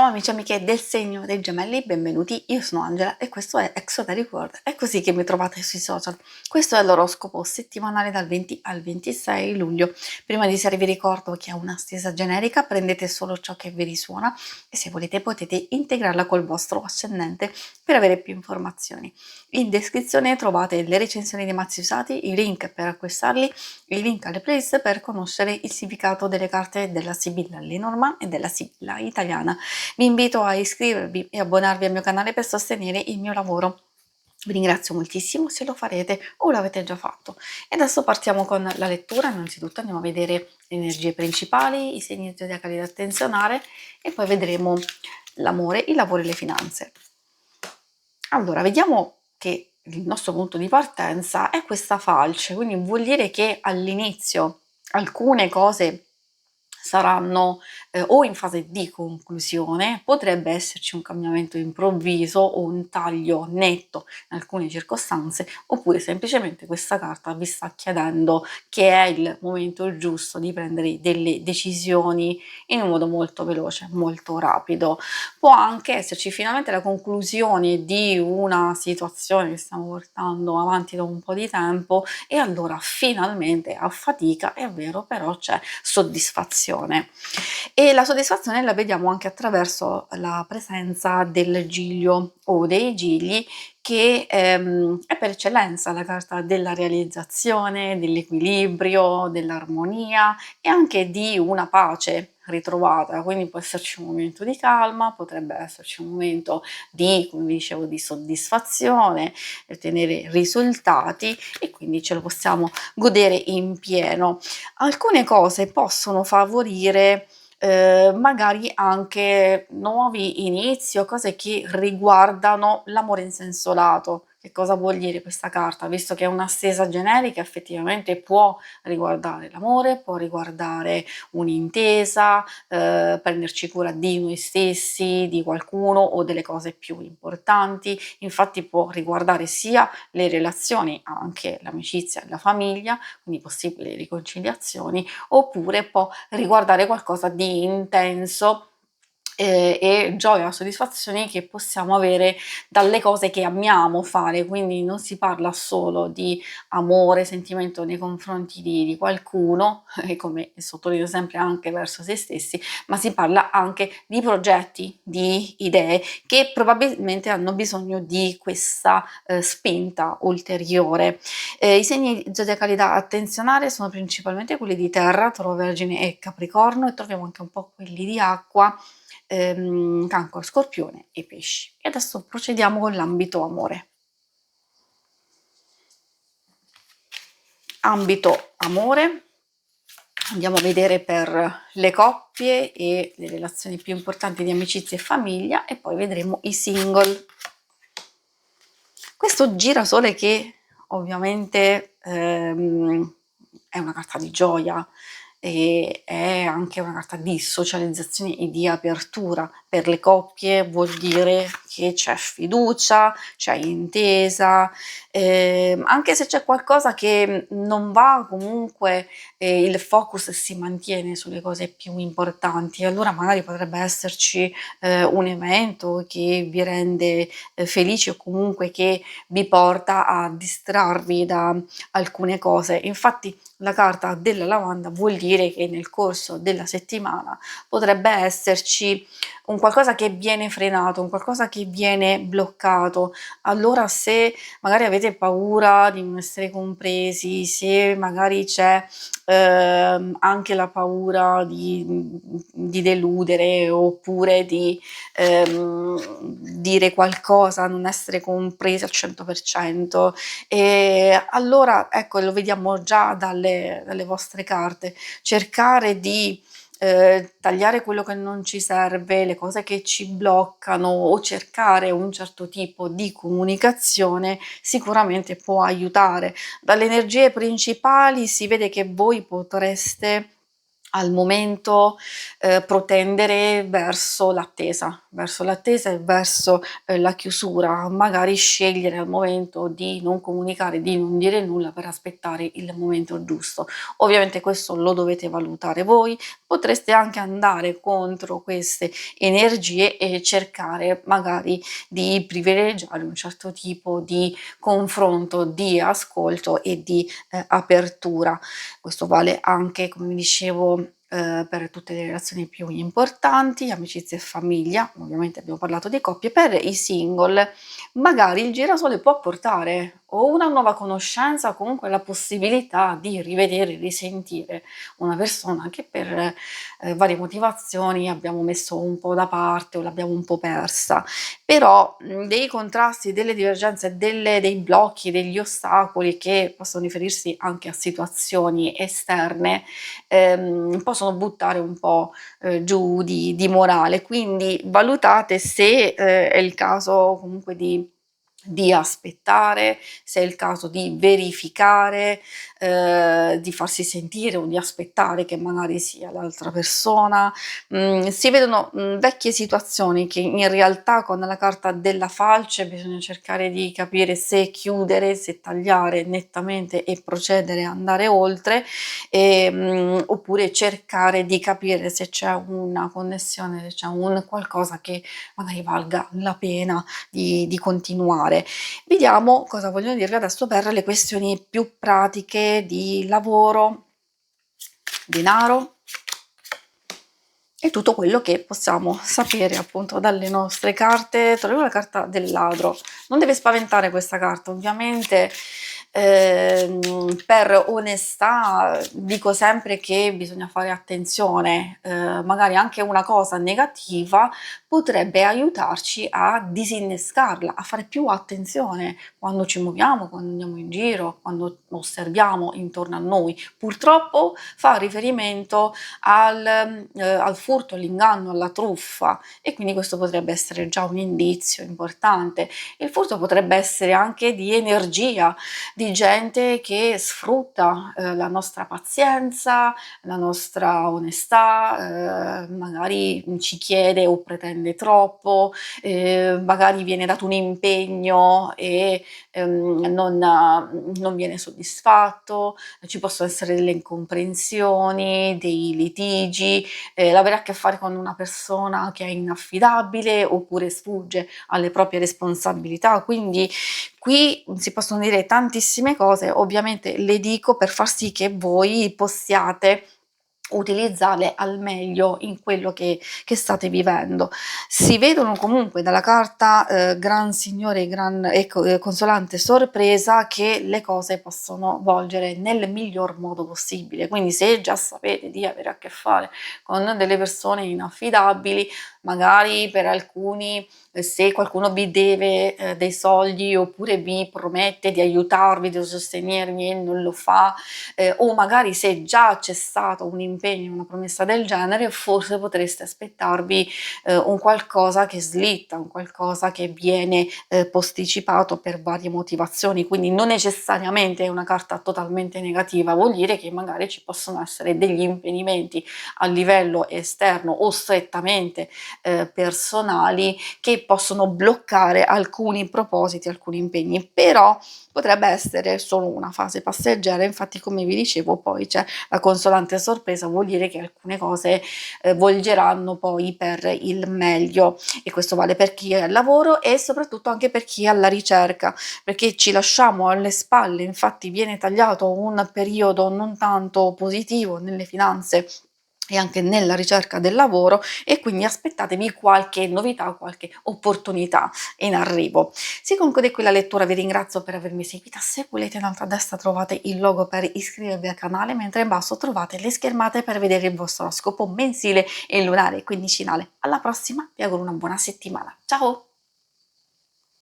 Ciao amici e amiche del segno dei gemelli, benvenuti, io sono Angela e questo è Exoteric World, è così che mi trovate sui social. Questo è l'oroscopo settimanale dal 20 al 26 luglio. Prima di iniziare vi ricordo che è una stesa generica, prendete solo ciò che vi risuona e se volete potete integrarla col vostro ascendente per avere più informazioni. In descrizione trovate le recensioni dei mazzi usati, i link per acquistarli, i link alle playlist per conoscere il significato delle carte della Sibilla Lenormand e della Sibilla italiana. Vi invito a iscrivervi e abbonarvi al mio canale per sostenere il mio lavoro. Vi ringrazio moltissimo se lo farete o l'avete già fatto. E adesso partiamo con la lettura. Innanzitutto andiamo a vedere le energie principali, i segni zodiacali da attenzionare e poi vedremo l'amore, il lavoro e le finanze. Allora, vediamo che il nostro punto di partenza è questa falce, quindi vuol dire che all'inizio alcune cose saranno o in fase di conclusione, potrebbe esserci un cambiamento improvviso o un taglio netto in alcune circostanze, oppure semplicemente questa carta vi sta chiedendo che è il momento giusto di prendere delle decisioni in un modo molto veloce, molto rapido. Può anche esserci finalmente la conclusione di una situazione che stiamo portando avanti da un po' di tempo e allora finalmente a fatica, è vero, però c'è soddisfazione. E la soddisfazione la vediamo anche attraverso la presenza del giglio o dei gigli, che è per eccellenza la carta della realizzazione, dell'equilibrio, dell'armonia e anche di una pace ritrovata, quindi può esserci un momento di calma, potrebbe esserci un momento di, come vi dicevo, di soddisfazione, ottenere risultati e quindi ce lo possiamo godere in pieno. Alcune cose possono favorire magari anche nuovi inizi o cose che riguardano l'amore in senso lato. Che cosa vuol dire questa carta? Visto che è una stesa generica, effettivamente può riguardare l'amore, può riguardare un'intesa, prenderci cura di noi stessi, di qualcuno o delle cose più importanti. Infatti può riguardare sia le relazioni, anche l'amicizia e la famiglia, quindi possibili riconciliazioni, oppure può riguardare qualcosa di intenso e gioia, soddisfazioni che possiamo avere dalle cose che amiamo fare, quindi non si parla solo di amore, sentimento nei confronti di qualcuno, e come sottolineo sempre anche verso se stessi, ma si parla anche di progetti, di idee che probabilmente hanno bisogno di questa spinta ulteriore. I segni zodiacali da attenzionare sono principalmente quelli di terra, Toro, Vergine e Capricorno, e troviamo anche un po' quelli di acqua, Cancro, Scorpione e Pesci. E adesso procediamo con l'ambito amore. Ambito amore, andiamo a vedere per le coppie e le relazioni più importanti di amicizia e famiglia e poi vedremo i single. Questo girasole che ovviamente è una carta di gioia e è anche una carta di socializzazione e di apertura. Per le coppie vuol dire che c'è fiducia, c'è intesa, anche se c'è qualcosa che non va, comunque il focus si mantiene sulle cose più importanti. Allora magari potrebbe esserci un evento che vi rende felici o comunque che vi porta a distrarvi da alcune cose. Infatti la carta della lavanda vuol dire che nel corso della settimana potrebbe esserci un qualcosa che viene frenato, un qualcosa che viene bloccato. Allora se magari avete paura di non essere compresi, se magari c'è anche la paura di deludere oppure di dire qualcosa, non essere compresi al 100%. E allora, ecco, lo vediamo già dalle vostre carte, cercare di tagliare quello che non ci serve, le cose che ci bloccano o cercare un certo tipo di comunicazione sicuramente può aiutare. Dalle energie principali si vede che voi potreste al momento protendere verso l'attesa e verso la chiusura, magari scegliere al momento di non comunicare, di non dire nulla per aspettare il momento giusto. Ovviamente questo lo dovete valutare voi, potreste anche andare contro queste energie e cercare magari di privilegiare un certo tipo di confronto, di ascolto e di apertura. Questo vale anche, come vi dicevo, per tutte le relazioni più importanti, amicizia e famiglia, ovviamente abbiamo parlato di coppie. Per i single magari il girasole può portare o una nuova conoscenza o comunque la possibilità di rivedere, risentire una persona che per varie motivazioni abbiamo messo un po' da parte o l'abbiamo un po' persa. Però dei contrasti, delle divergenze, dei blocchi, degli ostacoli che possono riferirsi anche a situazioni esterne, possono buttare un po' giù di morale. Quindi valutate se è il caso comunque di aspettare, se è il caso di verificare, di farsi sentire o di aspettare che magari sia l'altra persona. Si vedono vecchie situazioni che in realtà con la carta della falce bisogna cercare di capire se chiudere, se tagliare nettamente e procedere, andare oltre, oppure cercare di capire se c'è una connessione, se c'è un qualcosa che magari valga la pena di continuare. Vediamo cosa vogliono dirvi adesso per le questioni più pratiche di lavoro, denaro e tutto quello che possiamo sapere appunto dalle nostre carte. Troviamo la carta del ladro. Non deve spaventare questa carta, ovviamente. Per onestà dico sempre che bisogna fare attenzione, magari anche una cosa negativa potrebbe aiutarci a disinnescarla, a fare più attenzione quando ci muoviamo, quando andiamo in giro, quando osserviamo intorno a noi. Purtroppo fa riferimento al furto, all'inganno, alla truffa, e quindi questo potrebbe essere già un indizio importante. Il furto potrebbe essere anche di energia, di gente che sfrutta la nostra pazienza, la nostra onestà, magari ci chiede o pretende troppo, magari viene dato un impegno e non viene soddisfatto, ci possono essere delle incomprensioni, dei litigi, avere a che fare con una persona che è inaffidabile oppure sfugge alle proprie responsabilità. Quindi qui si possono dire tantissime cose, ovviamente le dico per far sì che voi possiate utilizzarle al meglio in quello che state vivendo. Si vedono comunque dalla carta Gran Signore e Consolante Sorpresa che le cose possono volgere nel miglior modo possibile, quindi se già sapete di avere a che fare con delle persone inaffidabili, magari per alcuni se qualcuno vi deve dei soldi oppure vi promette di aiutarvi, di sostenervi e non lo fa, o magari se già c'è stato un impegno, una promessa del genere, forse potreste aspettarvi un qualcosa che slitta, un qualcosa che viene posticipato per varie motivazioni. Quindi non necessariamente è una carta totalmente negativa, vuol dire che magari ci possono essere degli impedimenti a livello esterno o strettamente personali che possono bloccare alcuni propositi, alcuni impegni, però potrebbe essere solo una fase passeggera. Infatti, come vi dicevo, poi c'è la consolante sorpresa, vuol dire che alcune cose volgeranno poi per il meglio, e questo vale per chi è al lavoro e soprattutto anche per chi è alla ricerca, perché ci lasciamo alle spalle, infatti viene tagliato un periodo non tanto positivo nelle finanze e anche nella ricerca del lavoro, e quindi aspettatevi qualche novità, qualche opportunità in arrivo. Si conclude qui la lettura, vi ringrazio per avermi seguita. Se volete in alto a destra trovate il logo per iscrivervi al canale, mentre in basso trovate le schermate per vedere il vostro oroscopo mensile e lunare quindicinale. Alla prossima, vi auguro una buona settimana. Ciao!